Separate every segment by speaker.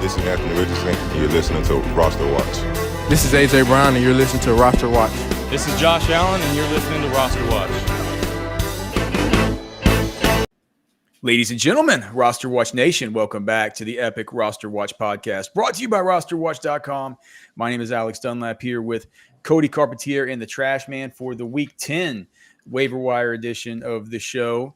Speaker 1: This is Anthony Richardson, and you're listening to RosterWatch.
Speaker 2: This is AJ Brown, and you're listening to RosterWatch.
Speaker 3: This is Josh Allen, and you're listening to RosterWatch.
Speaker 4: Ladies and gentlemen, RosterWatch Nation, welcome back to the epic RosterWatch podcast, brought to you by RosterWatch.com. My name is Alex Dunlap here with Cody Carpentier and the Trash Man for the Week 10 waiver wire edition of the show.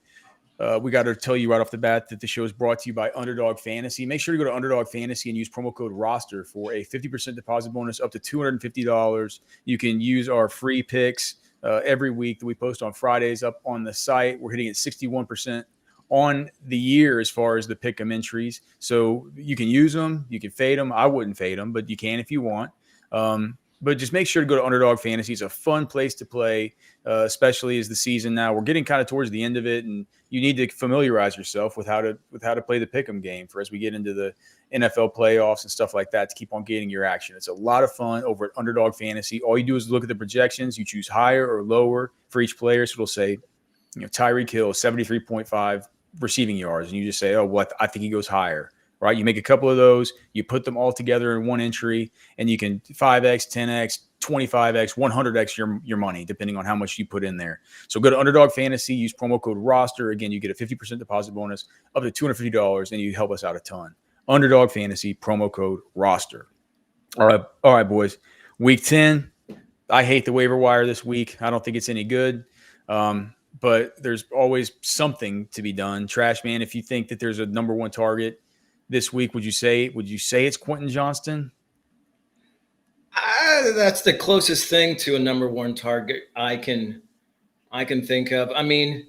Speaker 4: We got to tell you right off the bat that the show is brought to you by Underdog Fantasy. Make sure to go to Underdog Fantasy and use promo code ROSTER for a 50% deposit bonus up to $250. You can use our free picks every week that we post on Fridays up on the site. We're hitting at 61% on the year as far as the pick'em entries. So you can use them. You can fade them. I wouldn't fade them, but you can if you want. But just make sure to go to Underdog Fantasy. It's a fun place to play, especially as the season now. We're getting kind of towards the end of it, and you need to familiarize yourself with how to play the pick'em game for as we get into the NFL playoffs and stuff like that to keep on gaining your action. It's a lot of fun over at Underdog Fantasy. All you do is look at the projections. You choose higher or lower for each player. So it'll say, Tyreek Hill, 73.5 receiving yards, and you just say, I think he goes higher. Right, you make a couple of those, you put them all together in one entry, and you can 5x, 10x, 25x, 100x your money, depending on how much you put in there. So go to Underdog Fantasy, use promo code ROSTER. Again, you get a 50% deposit bonus up to $250, and you help us out a ton. Underdog Fantasy, promo code ROSTER. All right, boys. Week 10, I hate the waiver wire this week. I don't think it's any good. But there's always something to be done. Trash Man, if you think that there's a number one target this week, would you say it's Quentin Johnston?
Speaker 5: That's the closest thing to a number one target I can think of. I mean,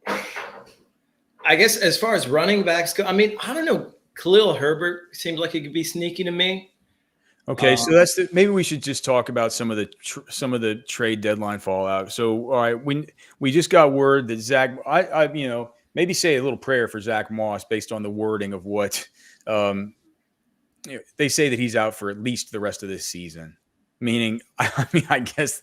Speaker 5: I guess as far as running backs go, I mean, I don't know. Khalil Herbert seems like he could be sneaky to me.
Speaker 4: Okay, so maybe we should just talk about some of the trade deadline fallout. So, all right, we just got word that Zach, maybe say a little prayer for Zach Moss based on the wording of what they say that he's out for at least the rest of this season. Meaning, I guess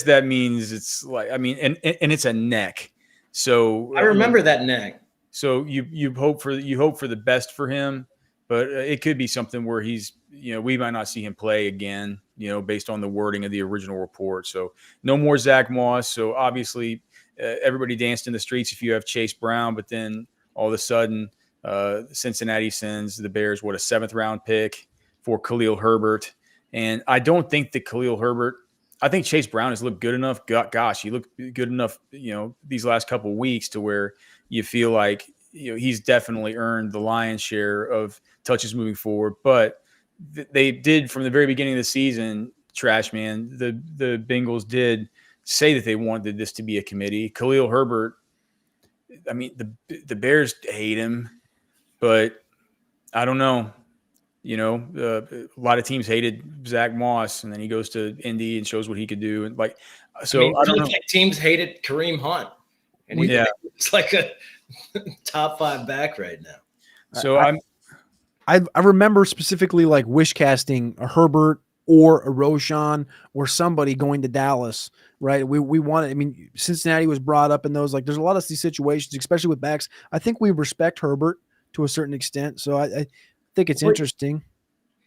Speaker 4: that means it's like, and it's a neck. So
Speaker 5: I remember that neck.
Speaker 4: So you hope for the best for him, but it could be something where he's, we might not see him play again, based on the wording of the original report. So no more Zach Moss. So obviously, everybody danced in the streets if you have Chase Brown, but then all of a sudden Cincinnati sends the Bears, a 7th round pick for Khalil Herbert. And I don't think that Khalil Herbert, I think Chase Brown has looked good enough. Gosh, he looked good enough, these last couple of weeks to where you feel like, he's definitely earned the lion's share of touches moving forward. But they did from the very beginning of the season, Trash Man, the Bengals did say that they wanted this to be a committee. Khalil Herbert, the Bears hate him, but I don't know. A lot of teams hated Zach Moss, and then he goes to Indy and shows what he could do. And I don't know.
Speaker 5: Teams hated Kareem Hunt, and it's like a top 5 back right now.
Speaker 4: So
Speaker 6: I remember specifically like wish casting a Herbert or a Roshan or somebody going to Dallas, right? We wanted, Cincinnati was brought up in those, like there's a lot of these situations, especially with backs. I think we respect Herbert to a certain extent. So I think it's interesting.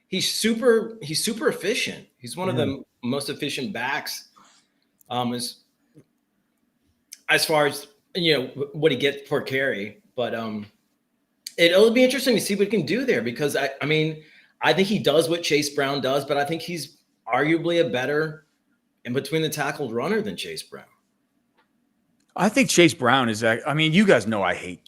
Speaker 5: He's super efficient. He's one of the most efficient backs as far as, what he gets per carry. But it'll be interesting to see what he can do there because I think he does what Chase Brown does, but I think he's arguably a better in between the tackled runner than Chase Brown.
Speaker 4: I think Chase Brown is. You guys know I hated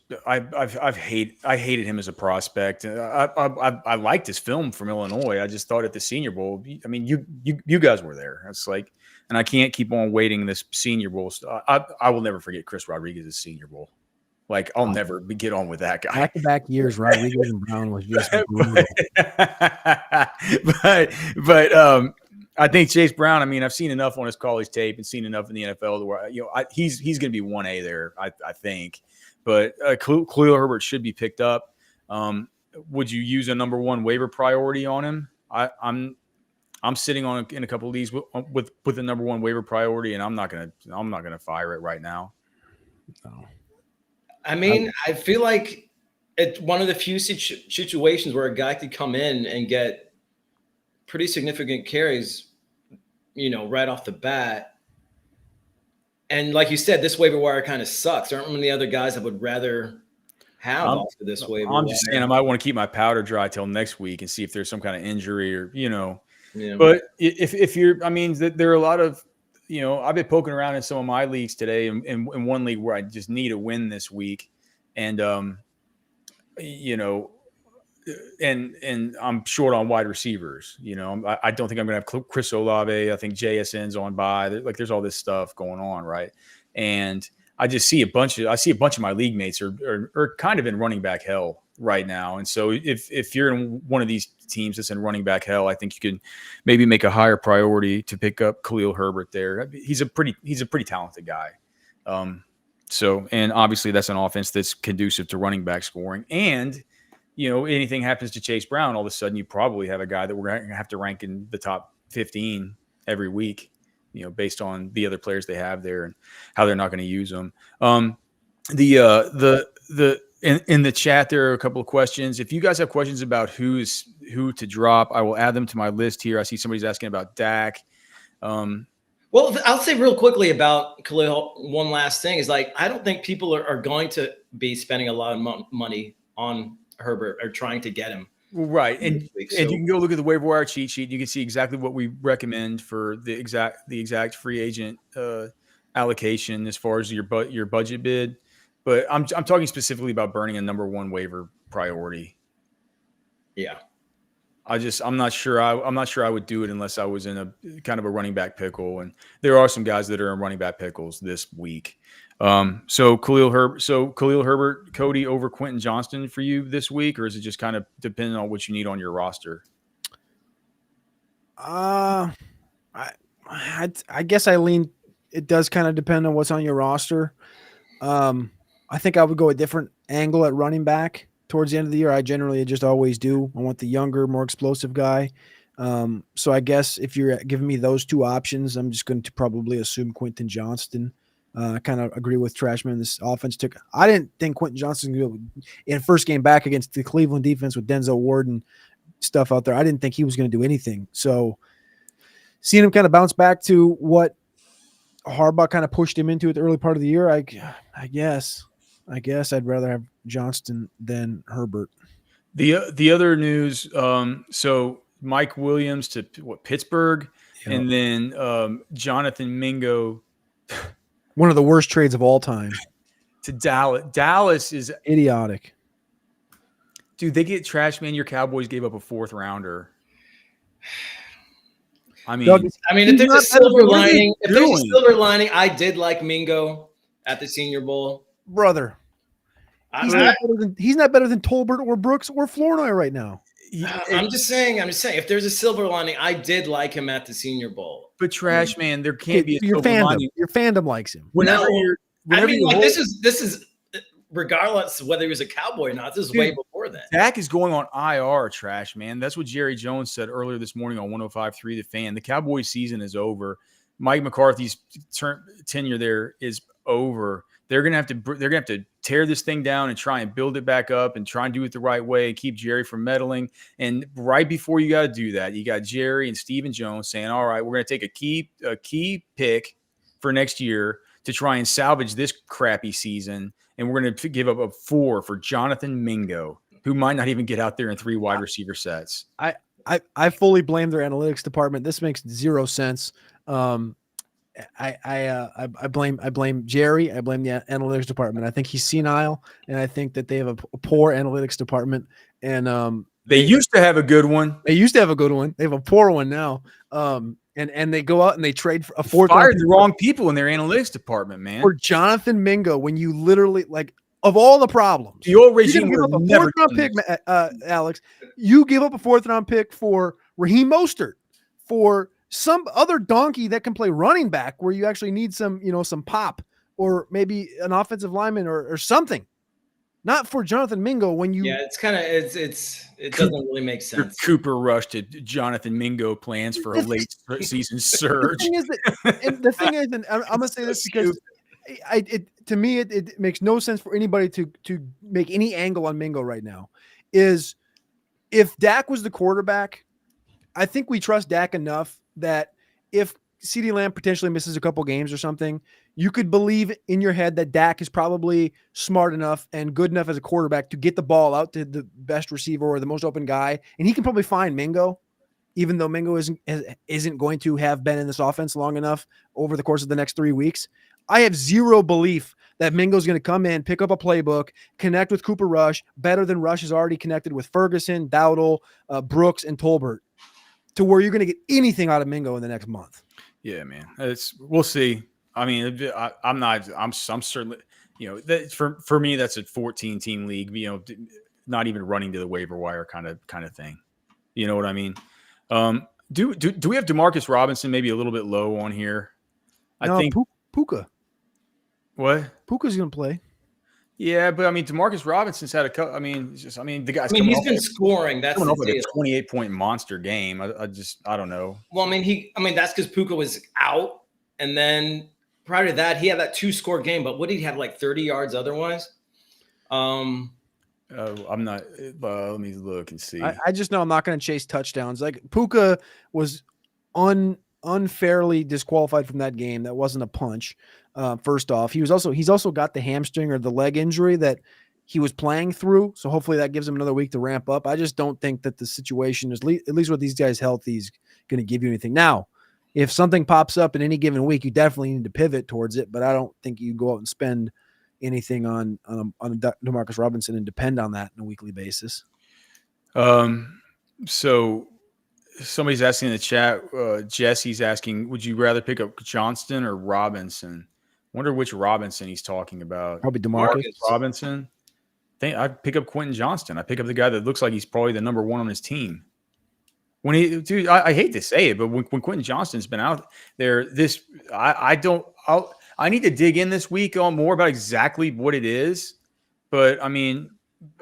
Speaker 4: him as a prospect. I liked his film from Illinois. I just thought at the Senior Bowl. You guys were there. It's like, and I can't keep on waiting this Senior Bowl. I will never forget Chris Rodriguez's Senior Bowl. Like, I'll never get on with that guy.
Speaker 6: Back-to-back years, Rodriguez and Brown was just brutal.
Speaker 4: but I think Chase Brown, I've seen enough on his college tape and seen enough in the NFL to where, he's going to be 1A there, I think. But Khalil Herbert should be picked up. Would you use a number one waiver priority on him? I'm sitting in a couple of these with the number one waiver priority, and I'm not gonna fire it right now.
Speaker 5: No. I feel like it's one of the few situations where a guy could come in and get pretty significant carries, right off the bat. And like you said, this waiver wire kind of sucks. There aren't many other guys I would rather have off of this waiver
Speaker 4: I'm
Speaker 5: wire.
Speaker 4: just saying I might want to keep my powder dry till next week and see if there's some kind of injury or,
Speaker 5: Yeah.
Speaker 4: But if you're, there are a lot of, I've been poking around in some of my leagues today in one league where I just need a win this week. And, and I'm short on wide receivers. I don't think I'm going to have Chris Olave. I think JSN's on bye. There's all this stuff going on, right? And I just see a bunch of my league mates are kind of in running back hell right now. And so if you're in one of these teams that's in running back hell, I think you can maybe make a higher priority to pick up Khalil Herbert there. He's a pretty talented guy. And obviously that's an offense that's conducive to running back scoring. And, anything happens to Chase Brown, all of a sudden you probably have a guy that we're going to have to rank in the top 15 every week, based on the other players they have there and how they're not going to use them. In the chat, there are a couple of questions. If you guys have questions about who to drop, I will add them to my list here. I see somebody's asking about Dak.
Speaker 5: Well, I'll say real quickly about Khalil. One last thing is I don't think people are going to be spending a lot of money on Herbert or trying to get him.
Speaker 4: Right. And you can go look at the waiver wire cheat sheet. You can see exactly what we recommend for the exact free agent allocation as far as your budget bid. But I'm talking specifically about burning a number one waiver priority.
Speaker 5: Yeah.
Speaker 4: I'm not sure I would do it unless I was in a kind of a running back pickle. And there are some guys that are in running back pickles this week. So Khalil Herbert, Cody over Quentin Johnston for you this week, or is it just kind of depending on what you need on your roster?
Speaker 6: I guess I lean. It does kind of depend on what's on your roster. I think I would go a different angle at running back towards the end of the year. I generally just always do. I want the younger, more explosive guy. So I guess if you're giving me those two options, I'm just going to probably assume Quentin Johnston. I kind of agree with Trashman. This offense I didn't think Quentin Johnston in first game back against the Cleveland defense with Denzel Ward and stuff out there. I didn't think he was going to do anything. So seeing him kind of bounce back to what Harbaugh kind of pushed him into at the early part of the year, I guess I'd rather have Johnston than Herbert.
Speaker 4: The other news, so Mike Williams to Pittsburgh, yep. And then Jonathan Mingo.
Speaker 6: One of the worst trades of all time.
Speaker 4: To Dallas. Dallas is
Speaker 6: idiotic.
Speaker 4: Dude, they get trash, man. Your Cowboys gave up a fourth rounder.
Speaker 5: If there's a silver lining, I did like Mingo at the Senior Bowl.
Speaker 6: Brother. He's not better than Tolbert or Brooks or Flournoy right now.
Speaker 5: I'm just saying, if there's a silver lining, I did like him at the Senior Bowl. But trash, man, there can't be a silver lining.
Speaker 6: Your fandom likes him.
Speaker 5: This is regardless of whether he was a Cowboy or not. This is way before that.
Speaker 4: Dak is going on IR, trash, man. That's what Jerry Jones said earlier this morning on 105.3 The Fan. The Cowboys season is over. Mike McCarthy's tenure there is over. They're gonna have to tear this thing down and try and build it back up and try and do it the right way and keep Jerry from meddling. And right before you got to do that, you got Jerry and Stephen Jones saying, "All right, we're gonna take a key pick for next year to try and salvage this crappy season, and we're gonna give up a 4 for Jonathan Mingo, who might not even get out there in 3 wide receiver sets."
Speaker 6: I fully blame their analytics department. This makes zero sense. I blame Jerry. I blame the analytics department. I think he's senile, and I think that they have a poor analytics department. And
Speaker 4: they used to have a good one.
Speaker 6: They have a poor one now. And they go out and they trade for a fourth.
Speaker 4: Fired the wrong people in their analytics department, man.
Speaker 6: For Jonathan Mingo, when you literally of all the problems,
Speaker 4: the old regime
Speaker 6: give up a fourth round pick, Alex. You give up a fourth round pick for Raheem Mostert, for some other donkey that can play running back where you actually need some pop, or maybe an offensive lineman or something. Not for Jonathan Mingo when you.
Speaker 5: Yeah, it's kind of it doesn't really make sense.
Speaker 4: Cooper Rush to Jonathan Mingo plans for a late season surge.
Speaker 6: The thing is, and I'm gonna say this because to me, it makes no sense for anybody to make any angle on Mingo right now. Is if Dak was the quarterback, I think we trust Dak enough that if CeeDee Lamb potentially misses a couple games or something, you could believe in your head that Dak is probably smart enough and good enough as a quarterback to get the ball out to the best receiver or the most open guy, and he can probably find Mingo, even though Mingo isn't going to have been in this offense long enough over the course of the next 3 weeks. I have zero belief that Mingo's going to come in, pick up a playbook, connect with Cooper Rush better than Rush has already connected with Ferguson, Dowdle, Brooks, and Tolbert, to where you're going to get anything out of Mingo in the next month.
Speaker 4: Yeah, man. We'll see. I mean, I'm certainly, for me, that's a 14-team league, not even running to the waiver wire kind of thing. You know what I mean? Do we have Demarcus Robinson maybe a little bit low on here? I think
Speaker 6: Puka.
Speaker 4: What?
Speaker 6: Puka's going to play.
Speaker 4: Yeah, but I mean, Demarcus Robinson's had the guy's.
Speaker 5: He's been scoring. That's
Speaker 4: coming off like a 28-point monster game. I don't know.
Speaker 5: Well, that's because Puka was out, and then prior to that, he had that 2-score game. But what did he have, like 30 yards otherwise?
Speaker 4: I'm not. Let me look and see.
Speaker 6: I just know I'm not going to chase touchdowns. Like Puka was unfairly disqualified from that game. That wasn't a punch. First off, he's also got the hamstring or the leg injury that he was playing through. So hopefully that gives him another week to ramp up. I just don't think that the situation is, at least with these guys healthy, is going to give you anything. Now, if something pops up in any given week, you definitely need to pivot towards it. But I don't think you go out and spend anything on Demarcus Robinson and depend on that on a weekly basis.
Speaker 4: So somebody's asking in the chat, Jesse's asking, would you rather pick up Johnston or Robinson? Wonder which Robinson he's talking about.
Speaker 6: Probably Demarcus
Speaker 4: Robinson. I'd pick up Quentin Johnston. I pick up the guy that looks like he's probably the number one on his team. I hate to say it, but when Quentin Johnston's been out there, I need to dig in this week on more about exactly what it is. But I mean,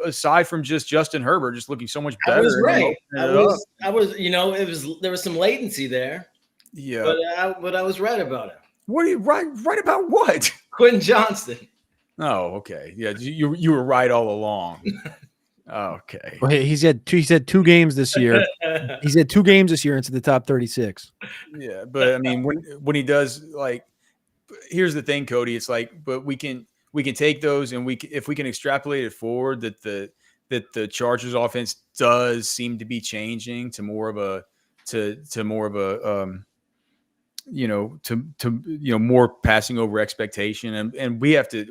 Speaker 4: aside from just Justin Herbert just looking so much better.
Speaker 5: I was right. There was some latency there.
Speaker 4: Yeah.
Speaker 5: But I was right about it.
Speaker 4: What are you right about what?
Speaker 5: Quentin Johnston.
Speaker 4: Oh, okay. Yeah, you were right all along. Okay.
Speaker 6: Well, he's had 2 games this year. He's had 2 games this year into the top 36.
Speaker 4: Yeah, but I mean, when he does, like, here's the thing, Cody. It's like, but we can take those and if we can extrapolate it forward, that the Chargers offense does seem to be changing to more of a more passing over expectation, and we have to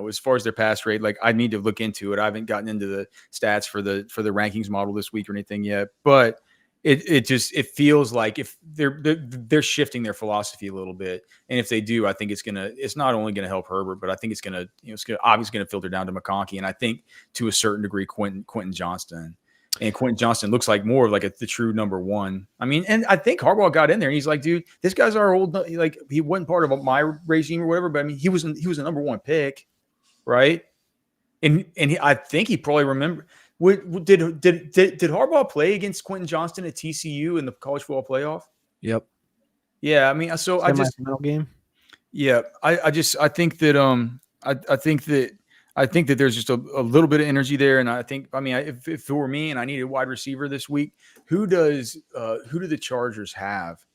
Speaker 4: as far as their pass rate, like, I need to look into it. I haven't gotten into the stats for the rankings model this week or anything yet, but it feels like if they're shifting their philosophy a little bit, and if they do, I think it's not only gonna help Herbert, but I think it's obviously gonna filter down to McConkey, and I think to a certain degree Quentin Johnston. And Quentin Johnston looks like more of like the true number one. I mean, and I think Harbaugh got in there and he's like, dude, this guy's our old, like, he wasn't part of my regime or whatever, but I mean, he was a number one pick, right? And I think he probably remember. Did Harbaugh play against Quentin Johnston at TCU in the college football playoff?
Speaker 6: Yep.
Speaker 4: Yeah, I mean, so I just
Speaker 6: game.
Speaker 4: Yeah, I think that there's just a little bit of energy there, and if it were me and I needed a wide receiver this week, who do the Chargers have?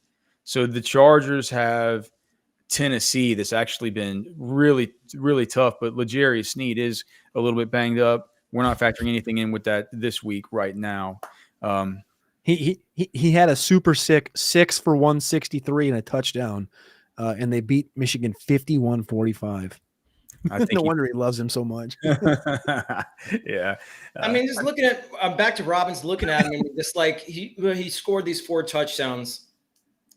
Speaker 4: So the Chargers have Tennessee. That's actually been really, really tough, but L'Jarius Sneed is a little bit banged up. We're not factoring anything in with that this week right now.
Speaker 6: He had a super sick 6 for 163 and a touchdown, and they beat Michigan 51-45. No wonder he loves him so much.
Speaker 4: Yeah.
Speaker 5: I mean, just looking at back to Robbins, looking at him, just like he scored these 4 touchdowns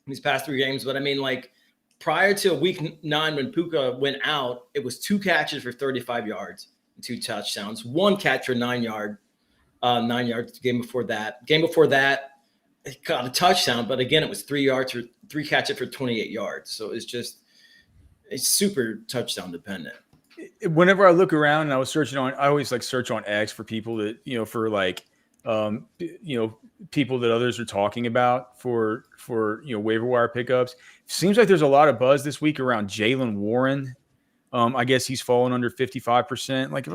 Speaker 5: in these past 3 games. But I mean, like, prior to week 9 when Puka went out, it was 2 catches for 35 yards and 2 touchdowns, 1 catch for 9 yards. Game before that, he got a touchdown, but again, it was 3 catches for 28 yards. So it's super touchdown dependent.
Speaker 4: Whenever I look around and I always search on X for people that, for like people that others are talking about for waiver wire pickups. Seems like there's a lot of buzz this week around Jaylen Warren. I guess he's fallen under 55%. Like,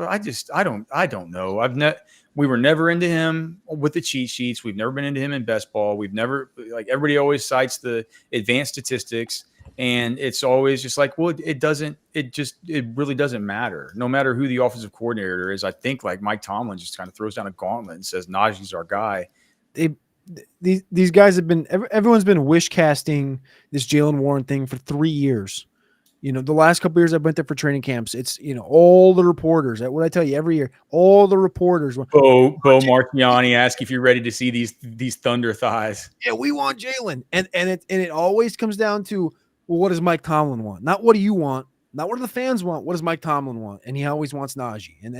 Speaker 4: I don't know. We were never into him with the cheat sheets. We've never been into him in best ball. We've never, like, everybody always cites the advanced statistics, and it's always just like, well, it really doesn't matter. No matter who the offensive coordinator is. I think like Mike Tomlin just kind of throws down a gauntlet and says Najee's our guy.
Speaker 6: These guys have been, everyone's been wish casting this Jaylen Warren thing for 3 years. The last couple of years I've went there for training camps, it's, all the reporters, what I tell you every year, all the reporters.
Speaker 4: Bo Marchiani ask if you're ready to see these thunder thighs.
Speaker 6: Yeah, we want Jaylen. And it always comes down to, well, what does Mike Tomlin want? Not what do you want? Not what do the fans want? What does Mike Tomlin want? And he always wants Najee. And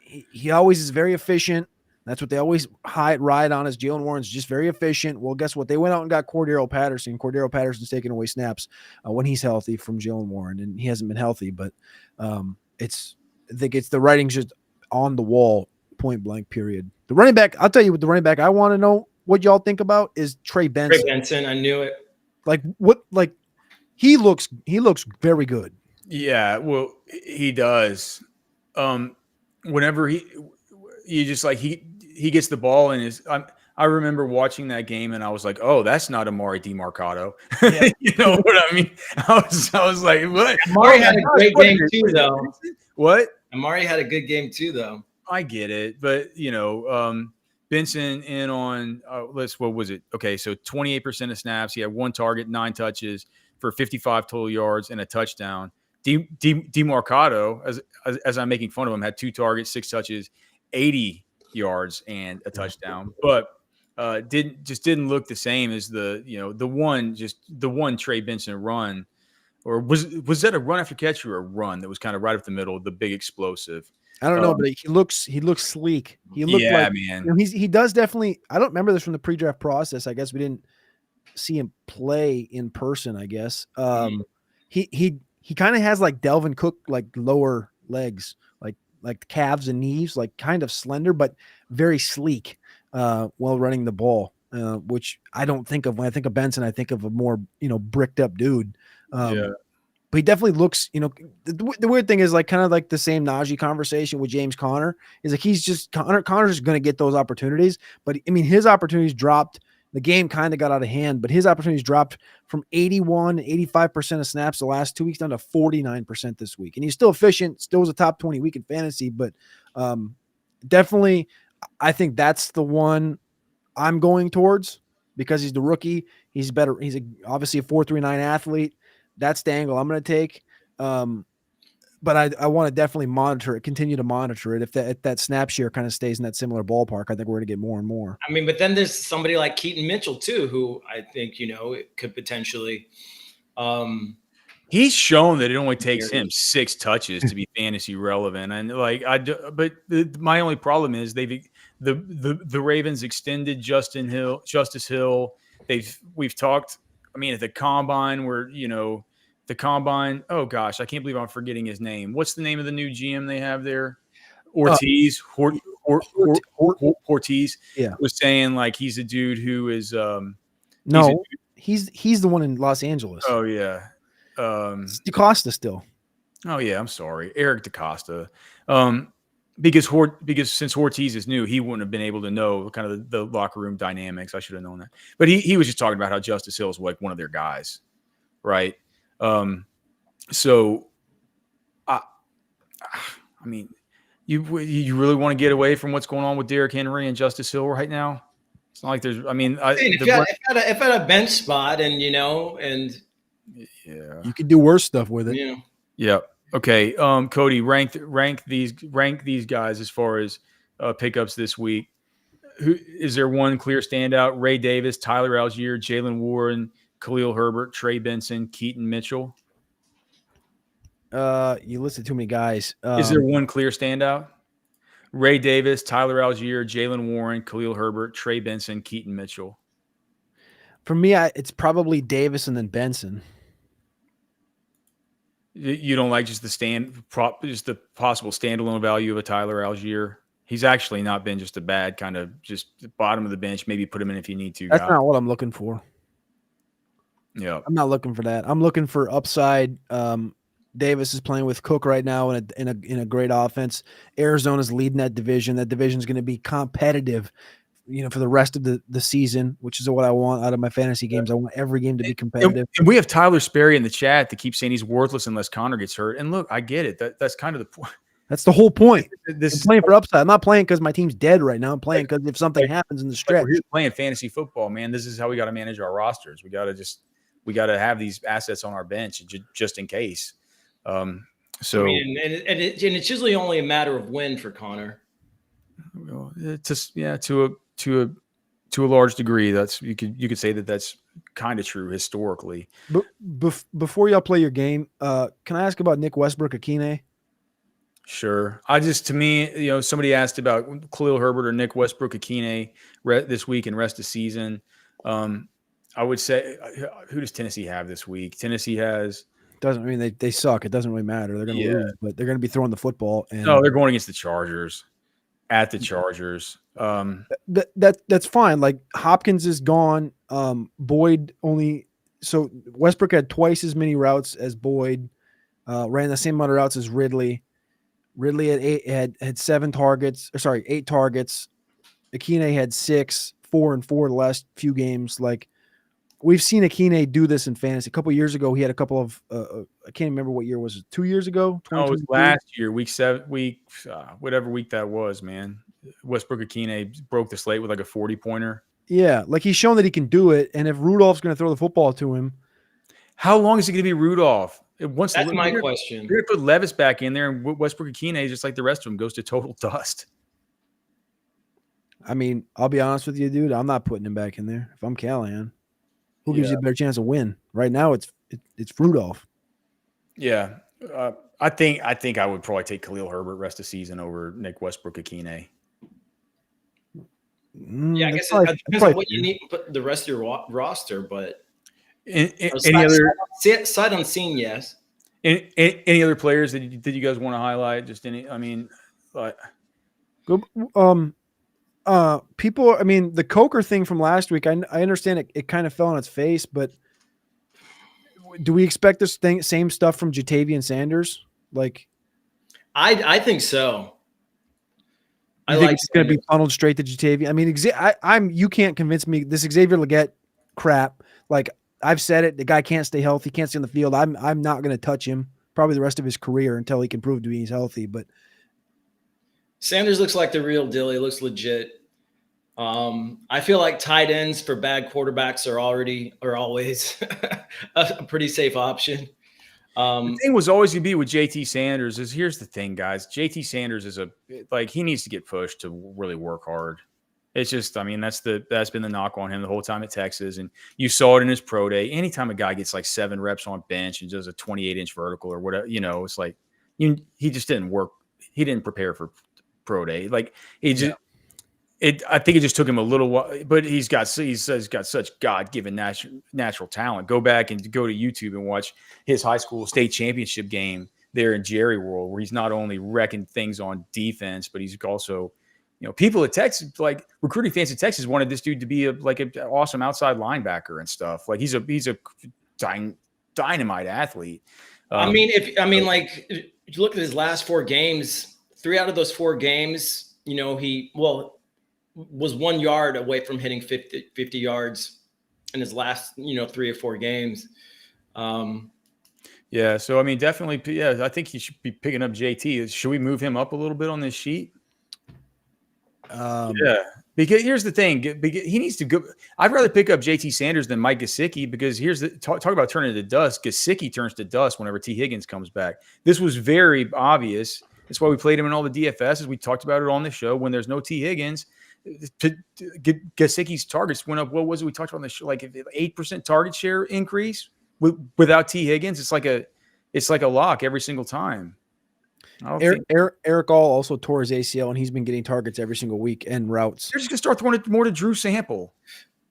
Speaker 6: he always is very efficient. That's what they always ride on, is Jaylen Warren's just very efficient. Well, guess what? They went out and got Cordero Patterson. Cordero Patterson's taking away snaps when he's healthy from Jaylen Warren, and he hasn't been healthy. But I think it's the writing's just on the wall, point blank, period. The running back, I'll tell you what, the running back I want to know what y'all think about is Trey Benson.
Speaker 5: Trey Benson, I knew it.
Speaker 6: He looks very good.
Speaker 4: Yeah, well, he does. Whenever he gets the ball in his. I remember watching that game and I was like, "Oh, that's not Amari DeMarcado." Yeah. You know what I mean? I was like, "What?"
Speaker 5: Amari had a great game too, though.
Speaker 4: What?
Speaker 5: Amari had a good game too, though.
Speaker 4: I get it, but Benson in on what was it? Okay, so 28% of snaps. He had 1 target, 9 touches for 55 total yards and a touchdown. DeMarcado, as I'm making fun of him, had 2 targets, 6 touches, 80 yards and a touchdown, but didn't look the same as the one Trey Benson run, or was that a run after catch or a run that was kind of right up the middle, the big explosive?
Speaker 6: I don't know, but he looks sleek. He looked
Speaker 4: man.
Speaker 6: He does definitely. I don't remember this from the pre-draft process. I guess we didn't see him play in person. I guess he kind of has like Delvin Cook, like lower legs, like calves and knees, like kind of slender, but very sleek while running the ball, which I don't think of when I think of Benson. I think of a more, bricked up dude. But he definitely looks, the weird thing is like kind of like the same Najee conversation with James Conner is like Connor's going to get those opportunities, but I mean, his opportunities dropped. The game kind of got out of hand, but his opportunities dropped from 81, 85% of snaps the last 2 weeks down to 49% this week. And he's still efficient, still was a top 20 week in fantasy, but definitely I think that's the one I'm going towards because he's the rookie. He's better. He's obviously a 4.39 athlete. That's the angle I'm going to take. But I want to definitely continue to monitor it. If that snap share kind of stays in that similar ballpark, I think we're going to get more and more.
Speaker 5: I mean, but then there's somebody like Keaton Mitchell too, who I think, it could potentially.
Speaker 4: He's shown that it only takes him 6 touches to be fantasy relevant. And my only problem is the Ravens extended Justice Hill. We've talked, I mean, at the combine where, the combine. Oh gosh, I can't believe I'm forgetting his name. What's the name of the new GM they have there? Ortiz. Ortiz.
Speaker 6: Yeah,
Speaker 4: was saying like he's a dude who is.
Speaker 6: He's the one in Los Angeles.
Speaker 4: Oh yeah,
Speaker 6: DaCosta still.
Speaker 4: Oh yeah, I'm sorry, Eric DaCosta. Because since Ortiz is new, he wouldn't have been able to know kind of the locker room dynamics. I should have known that. But he was just talking about how Justice Hill is like one of their guys, right? So I mean, you really want to get away from what's going on with Derrick Henry and Justice Hill right now? It's not like there's. I mean,
Speaker 5: if at a bench spot, and and
Speaker 4: yeah,
Speaker 6: you could do worse stuff with it.
Speaker 5: Yeah.
Speaker 4: Yeah. Okay. Cody, rank these guys as far as pickups this week. Who is there? One clear standout: Ray Davis, Tyler Algier, Jaylen Warren, Khalil Herbert, Trey Benson, Keaton Mitchell.
Speaker 6: You listed too many guys.
Speaker 4: Is there one clear standout? Ray Davis, Tyler Algier, Jaylen Warren, Khalil Herbert, Trey Benson, Keaton Mitchell.
Speaker 6: For me, it's probably Davis and then Benson.
Speaker 4: You don't like just the possible standalone value of a Tyler Algier? He's actually not been just a bad kind of just bottom of the bench. Maybe put him in if you need to.
Speaker 6: That's not what I'm looking for.
Speaker 4: Yeah,
Speaker 6: I'm not looking for that. I'm looking for upside. Davis is playing with Cook right now in a great offense. Arizona's leading that division. That division is going to be competitive, for the rest of the season, which is what I want out of my fantasy games. I want every game to be competitive.
Speaker 4: And we have Tyler Sperry in the chat that keeps saying he's worthless unless Connor gets hurt. And look, I get it. That's kind of the point.
Speaker 6: That's the whole point. I'm
Speaker 4: This
Speaker 6: playing for upside. I'm not playing because my team's dead right now. I'm playing because if something happens in the stretch.
Speaker 4: We're here playing fantasy football, man. This is how we got to manage our rosters. We got to have these assets on our bench just in case. So
Speaker 5: I mean, and it's usually only a matter of when for Connor.
Speaker 4: To a large degree, that's you could say that's kind of true historically.
Speaker 6: But before y'all play your game, can I ask about Nick Westbrook-Akine?
Speaker 4: Sure. To me, somebody asked about Khalil Herbert or Nick Westbrook-Akine this week and rest of the season. I would say, who does Tennessee have this week? Tennessee has.
Speaker 6: Doesn't mean they suck. It doesn't really matter. They're going to lose, but they're going to be throwing the football. And
Speaker 4: no, they're going against the Chargers. At the Chargers.
Speaker 6: That's fine. Like Hopkins is gone. Boyd only. So Westbrook had twice as many routes as Boyd. Ran the same amount of routes as Ridley. Ridley had 7 targets. 8 targets. Akine had 6, 4 and 4 the last few games. Like we've seen Akine do this in fantasy. A couple of years ago, he had a couple of. I can't remember what year was it. 2 years ago.
Speaker 4: Oh, it was last year, whatever week that was, man. Westbrook-Akine broke the slate with like a 40-pointer.
Speaker 6: Yeah, like he's shown that he can do it. And if Rudolph's going to throw the football to him,
Speaker 4: how long is it going to be Rudolph? That's
Speaker 5: my question.
Speaker 4: You're going to put Levis back in there, and Westbrook-Akine, just like the rest of them, goes to total dust.
Speaker 6: I mean, I'll be honest with you, dude. I'm not putting him back in there. If I'm Callahan, who gives you a better chance to win? Right now, it's Rudolph.
Speaker 4: Yeah, I think I would probably take Khalil Herbert rest of the season over Nick Westbrook-Akine.
Speaker 5: Yeah, I guess it depends on what you need to put the rest of your roster, but sight unseen, yes.
Speaker 4: Any other players that you guys want to highlight? Just any? I mean,
Speaker 6: people. I mean, the Coker thing from last week. I understand it kind of fell on its face, but do we expect this same stuff from Jatavian Sanders? Like,
Speaker 5: I think so.
Speaker 6: I think it's going to be funneled straight to Jatavian. I mean, you can't convince me this Xavier Legette crap. Like I've said it, the guy can't stay healthy, can't stay on the field. I'm not going to touch him probably the rest of his career until he can prove to be he's healthy. But
Speaker 5: Sanders looks like the real deal. He looks legit. I feel like tight ends for bad quarterbacks are always a pretty safe option.
Speaker 4: The thing was always going to be with JT Sanders is here's the thing, guys. JT Sanders is he needs to get pushed to really work hard. It's just, I mean, that's been the knock on him the whole time at Texas. And you saw it in his pro day. Anytime a guy gets like 7 reps on bench and does a 28-inch vertical or whatever, it's like he just didn't work. He didn't prepare for pro day. Like I think it just took him a little while, but he's got such God-given natural talent. Go back and go to YouTube and watch his high school state championship game there in Jerry World, where he's not only wrecking things on defense, but he's also, people at Texas, like recruiting fans at Texas, wanted this dude to be an awesome outside linebacker and stuff. Like he's a dynamite athlete.
Speaker 5: If you look at his last 4 games, 3 out of those 4 games, he was 1 yard away from hitting 50 yards in his last, 3 or 4 games.
Speaker 4: Yeah. So, I mean, definitely. Yeah. I think he should be picking up JT. Should we move him up a little bit on this sheet? Yeah. Because here's the thing. He needs to go. I'd rather pick up JT Sanders than Mike Gesicki because talk about turning to dust. Gesicki turns to dust whenever T. Higgins comes back. This was very obvious. That's why we played him in all the DFSs. We talked about it on the show. When there's no T. Higgins, Gesicki's targets went up. What was it we talked about on the show? Like 8% target share increase without T. Higgins. It's like a lock every single time.
Speaker 6: Eric All also tore his ACL, and he's been getting targets every single week and routes.
Speaker 4: They're just gonna start throwing it more to Drew Sample.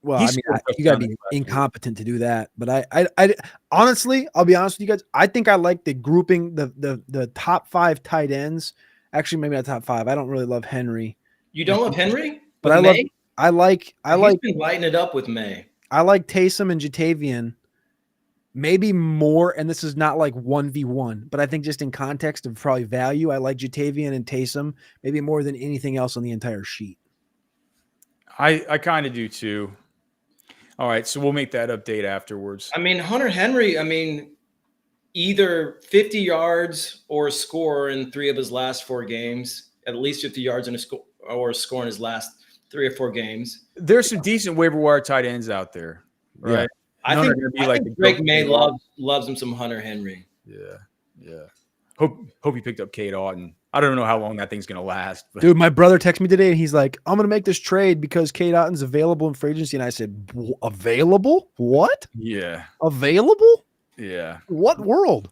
Speaker 6: Well, you got to be incompetent to do that. But I honestly, I'll be honest with you guys. I think I like the grouping the top 5 tight ends Actually, maybe not top 5. I don't really love Henry,
Speaker 5: You don't love Henry,
Speaker 6: but I
Speaker 5: May?
Speaker 6: like
Speaker 5: He's been lighting it up with May.
Speaker 6: I like Taysom and Jatavian. Maybe more, and this is not like 1v1, but I think just in context of probably value, I like Jatavian and Taysom maybe more than anything else on the entire sheet.
Speaker 4: I kind of do too. All right, so we'll make that update afterwards.
Speaker 5: I mean, Hunter Henry, either 50 yards or a score in 3 of his last 4 games, at least 50 yards and a score in his last 3 or 4 games.
Speaker 4: There's some decent waiver wire tight ends out there, right?
Speaker 6: Yeah.
Speaker 5: I think Drake May loves him some Hunter Henry.
Speaker 4: Yeah. Hope he picked up Kate Otten. I don't know how long that thing's gonna last. But.
Speaker 6: Dude, my brother texted me today and he's like, I'm gonna make this trade because Kate Otten's available in free agency. And I said, available? What?
Speaker 4: Yeah.
Speaker 6: Available?
Speaker 4: Yeah.
Speaker 6: What world?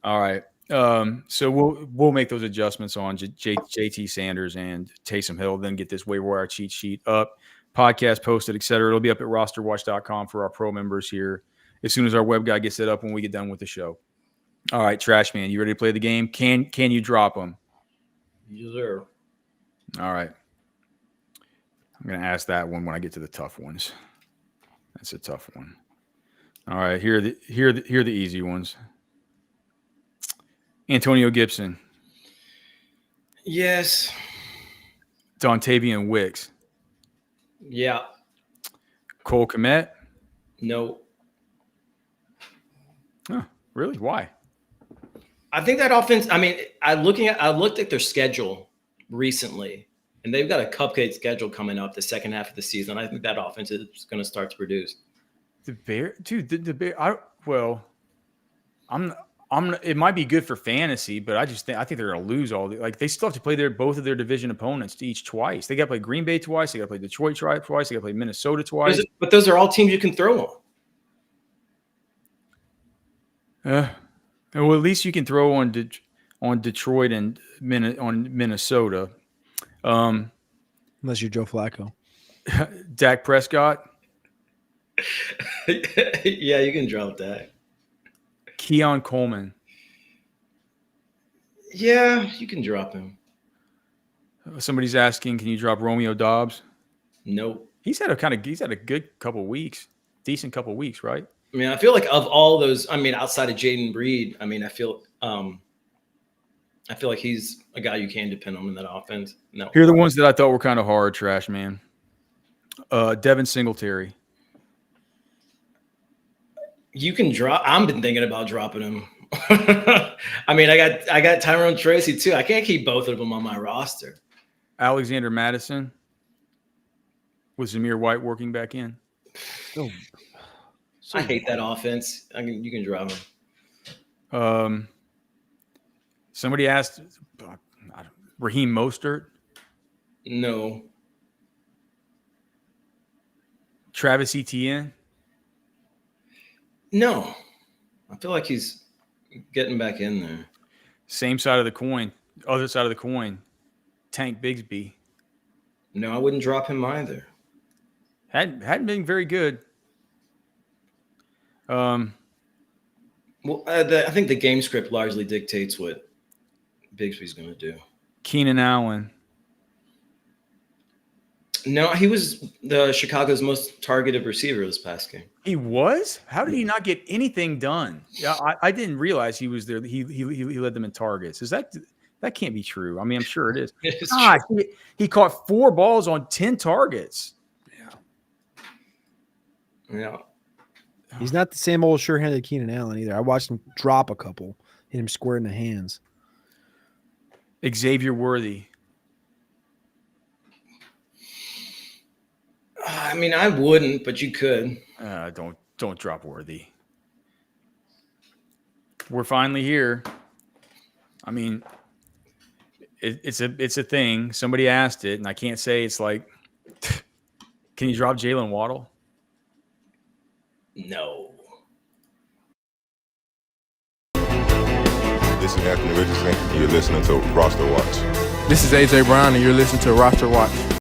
Speaker 4: All right. So we'll make those adjustments on JT Sanders and Taysom Hill, then get this waiver wire cheat sheet up, podcast posted, etc. It'll be up at RosterWatch.com for our pro members here as soon as our web guy gets it up when we get done with the show. All right, Trash Man, you ready to play the game? Can you drop them?
Speaker 5: Yes, sir.
Speaker 4: All right. I'm going to ask that one when I get to the tough ones. That's a tough one. All right, here are the easy ones. Antonio Gibson.
Speaker 5: Yes.
Speaker 4: Dontavian Wicks.
Speaker 5: Yeah.
Speaker 4: Cole Kmet.
Speaker 5: No.
Speaker 4: Huh, really? Why?
Speaker 5: I think that offense, I looked at their schedule recently, and they've got a cupcake schedule coming up the second half of the season. I think that offense is going to start to produce.
Speaker 4: The Bear, dude. The Bear. It might be good for fantasy, but I think they're going to lose all. They still have to play both of their division opponents each twice. They got to play Green Bay twice. They got to play Detroit twice. They got to play Minnesota twice.
Speaker 5: But those are all teams you can throw on.
Speaker 4: Well, at least you can throw on Detroit and on Minnesota.
Speaker 6: Unless you're Joe Flacco.
Speaker 4: Dak Prescott.
Speaker 5: Yeah, you can drop that.
Speaker 4: Keon Coleman.
Speaker 5: Yeah, you can drop him.
Speaker 4: Somebody's asking, can you drop Romeo Doubs?
Speaker 5: Nope.
Speaker 4: He's had a good couple weeks, decent couple weeks, right?
Speaker 5: I feel like of all those, outside of Jaden Breed, I feel like he's a guy you can depend on in that offense. No.
Speaker 4: Here are the ones that I thought were kind of hard, Trash Man. Devin Singletary.
Speaker 5: You can drop. I've been thinking about dropping him. I got Tyrone Tracy too. I can't keep both of them on my roster.
Speaker 4: Alexander Madison. With Zamir White working back in.
Speaker 6: Oh.
Speaker 5: I hate that offense. You can drop him.
Speaker 4: Somebody asked Raheem Mostert.
Speaker 5: No.
Speaker 4: Travis Etienne.
Speaker 5: No. I feel like he's getting back in there.
Speaker 4: Same side of the coin. Other side of the coin. Tank Bigsby.
Speaker 5: No, I wouldn't drop him either.
Speaker 4: Hadn't been very good.
Speaker 5: I think the game script largely dictates what Bigsby's going to do.
Speaker 4: Keenan Allen.
Speaker 5: No, he was the Chicago's most targeted receiver this past game.
Speaker 4: He was? How did he not get anything done? Yeah, I didn't realize he was there. He led them in targets. That can't be true? I'm sure it is. God, he caught 4 balls on 10 targets.
Speaker 5: Yeah.
Speaker 6: He's not the same old sure-handed Keenan Allen either. I watched him drop a couple, hit him square in the hands.
Speaker 4: Xavier Worthy.
Speaker 5: I wouldn't, but you could.
Speaker 4: Don't drop Worthy. We're finally here. It's a thing. Somebody asked it, and I can't say it's like, can you drop Jalen Waddle?
Speaker 5: No.
Speaker 1: This is Anthony Richardson. You're listening to Roster Watch.
Speaker 2: This is AJ Brown, and you're listening to Roster Watch.